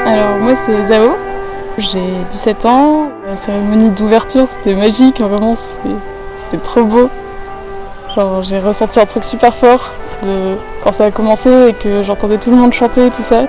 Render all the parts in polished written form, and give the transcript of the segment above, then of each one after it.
Alors moi c'est Zao, j'ai 17 ans. La cérémonie d'ouverture c'était magique, vraiment c'était trop beau. Genre j'ai ressenti un truc super fort de quand ça a commencé et que j'entendais tout le monde chanter tout ça.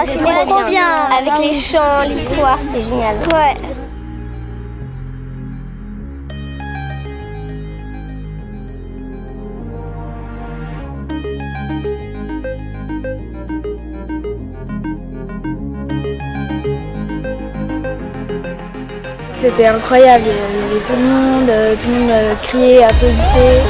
C'était trop bien. Avec les chants, l'histoire, c'était génial. Ouais. C'était incroyable, il y avait tout le monde criait, applaudissait.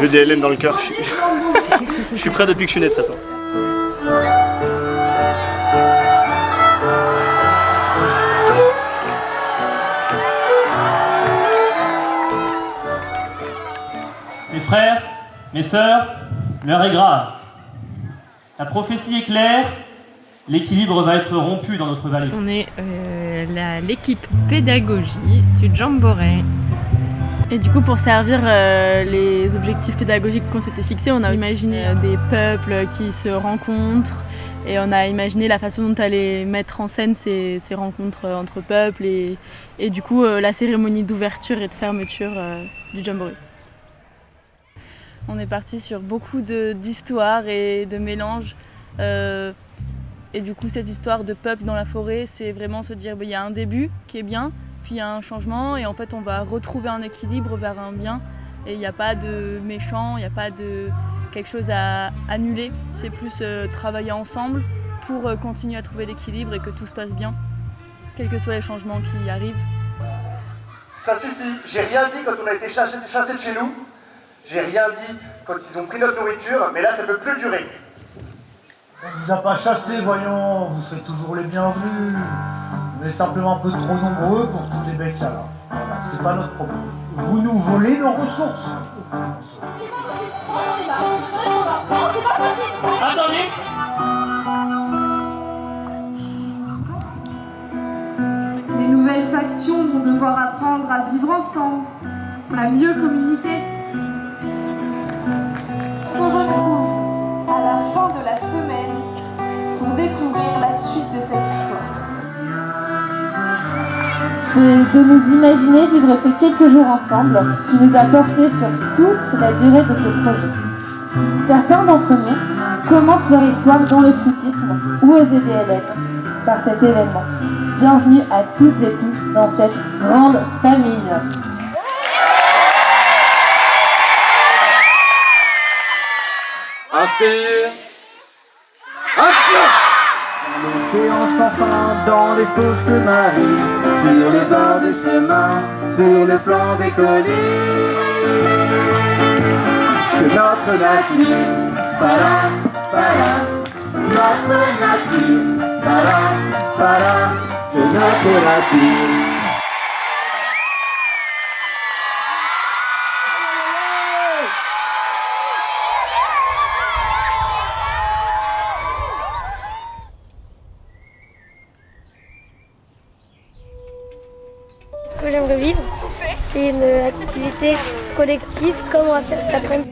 J'ai des LM dans le cœur, je suis prêt depuis que je suis né de toute façon. Mes frères, mes sœurs, l'heure est grave. La prophétie est claire, l'équilibre va être rompu dans notre vallée. On est l'équipe pédagogie du Jamboree. Et du coup, pour servir les objectifs pédagogiques qu'on s'était fixés, on a imaginé des peuples qui se rencontrent et on a imaginé la façon dont allaient mettre en scène ces rencontres entre peuples et du coup la cérémonie d'ouverture et de fermeture du Jamboree. On est parti sur beaucoup d'histoires et de mélanges. Et du coup, cette histoire de peuple dans la forêt, c'est vraiment se dire il y a un début qui est bien, puis il y a un changement et en fait on va retrouver un équilibre vers un bien et il n'y a pas de méchant, il n'y a pas de quelque chose à annuler, c'est plus travailler ensemble pour continuer à trouver l'équilibre et que tout se passe bien, quels que soient les changements qui arrivent. Ça suffit, j'ai rien dit quand on a été chassé de chez nous, j'ai rien dit quand ils ont pris notre nourriture, mais là ça peut plus durer. On ne vous a pas chassé, voyons, vous serez toujours les bienvenus. Vous êtes simplement un peu trop nombreux pour toutes les becques là. Voilà, c'est pas notre problème. Vous nous volez nos ressources. Attendez! Les nouvelles factions vont devoir apprendre à vivre ensemble, à mieux communiquer. Se retrouve à la fin de la semaine pour découvrir la suite de cette histoire. C'est de nous imaginer vivre ces quelques jours ensemble qui nous a portés sur toute la durée de ce projet. Certains d'entre nous commencent leur histoire dans le scoutisme ou aux EDLN par cet événement. Bienvenue à toutes et tous dans cette grande famille. L'océan sans fin dans les fausses marées, sur les bords des chemins, sur le flanc des collines. C'est notre nature, param, param, notre nature, param, param, c'est notre nature. Ce que j'aimerais vivre, c'est une activité collective comme on va faire cet après-midi.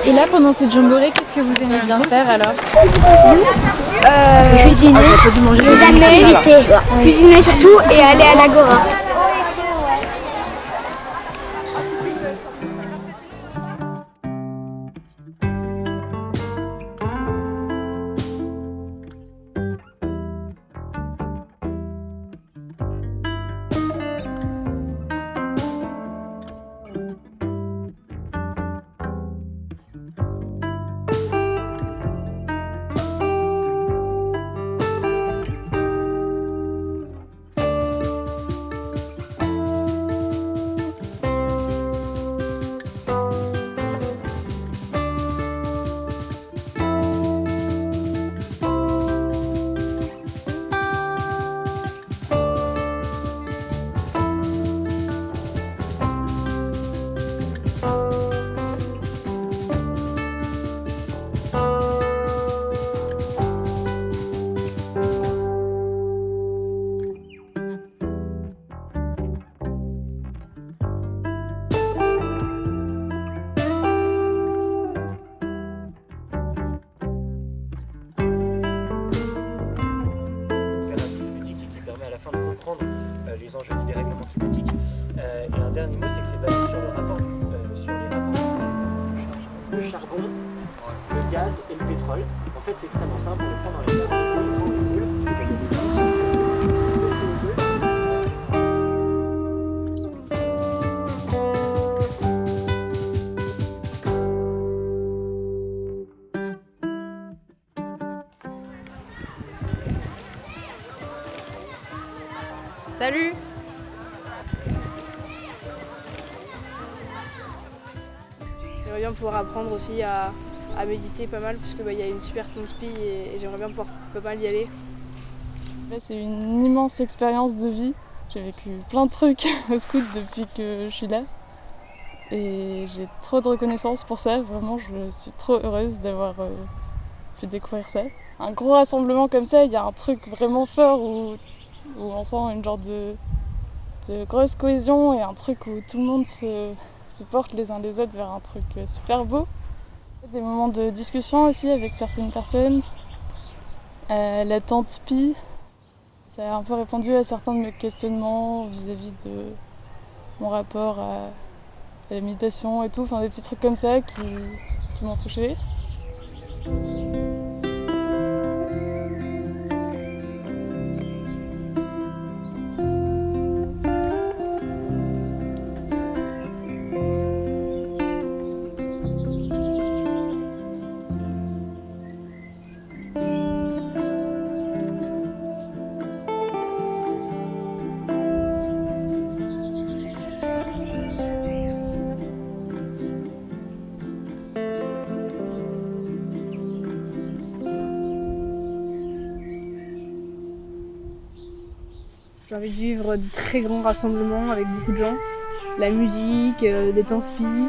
Et là, pendant ce jamboree, qu'est-ce que vous aimez bien faire alors? Cuisiner, les activités, cuisiner surtout et aller à l'agora. Les enjeux du dérèglement climatique. Et un dernier mot, c'est que c'est basé sur le rapport sur les rapports le charbon, le gaz et le pétrole. En fait, c'est extrêmement simple, on les prend dans les tables, on les brûle, et il y a des émissions de CO2. Salut! J'aimerais bien pouvoir apprendre aussi à méditer pas mal parce qu'il y a une super conspi et j'aimerais bien pouvoir pas mal y aller. C'est une immense expérience de vie. J'ai vécu plein de trucs au scout depuis que je suis là. Et j'ai trop de reconnaissance pour ça. Vraiment, je suis trop heureuse d'avoir pu découvrir ça. Un gros rassemblement comme ça, il y a un truc vraiment fort où on sent une genre de grosse cohésion et un truc où tout le monde se porte les uns les autres vers un truc super beau. Des moments de discussion aussi avec certaines personnes. La tante Pi, ça a un peu répondu à certains de mes questionnements vis-à-vis de mon rapport à la méditation et tout, enfin des petits trucs comme ça qui m'ont touchée. J'ai envie de vivre de très grands rassemblements avec beaucoup de gens, la musique, des temps spi.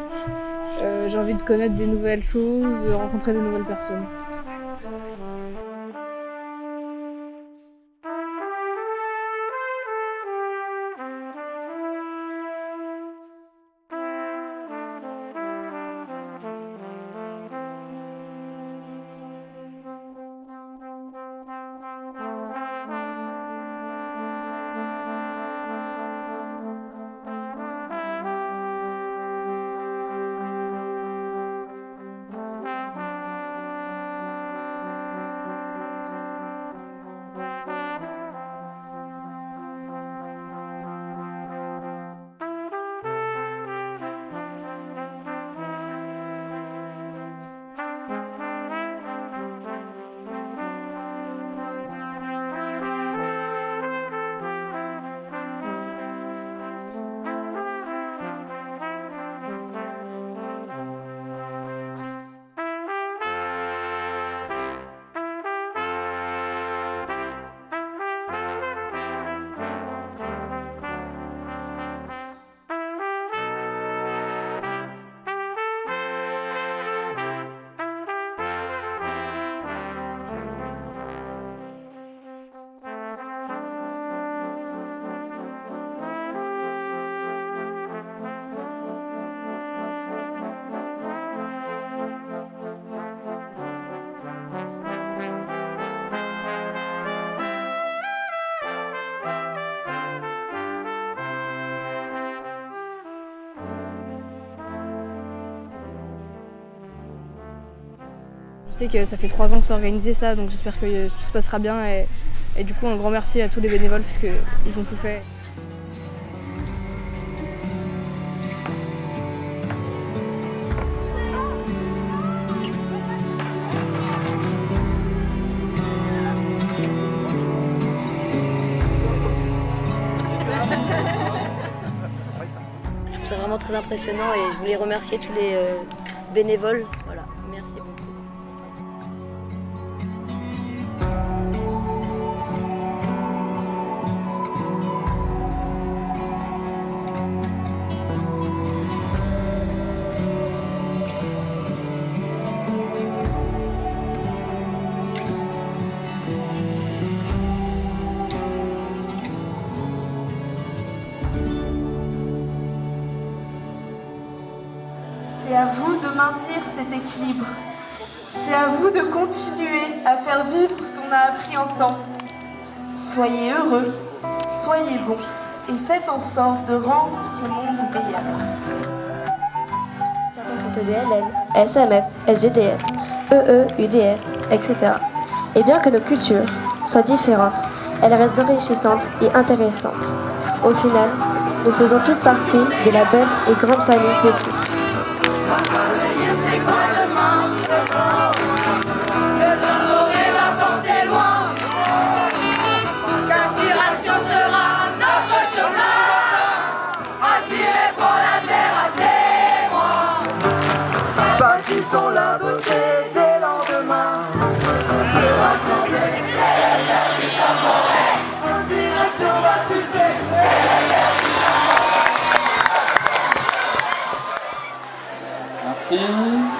J'ai envie de connaître des nouvelles choses, rencontrer des nouvelles personnes. Je sais que ça fait 3 ans que c'est organisé ça, donc j'espère que tout se passera bien et du coup un grand merci à tous les bénévoles parce qu'ils ont tout fait. Je trouve ça vraiment très impressionnant et je voulais remercier tous les bénévoles. Voilà, merci beaucoup. C'est à vous de maintenir cet équilibre. C'est à vous de continuer à faire vivre ce qu'on a appris ensemble. Soyez heureux, soyez bons et faites en sorte de rendre ce monde meilleur. Certains sont EDLN, SMF, SGDF, EE, UDF, etc. Et bien que nos cultures soient différentes, elles restent enrichissantes et intéressantes. Au final, nous faisons tous partie de la belle et grande famille des scouts. C'est quoi demain? Le jamboree va porter loin. L'inspiration sera notre chemin. Inspiré pour la terre à témoin. Bâtissons la beauté des lendemains. Se rassembler, c'est le service jamboree. Inspiration va pousser, c'est le service jamboree. Inscrit.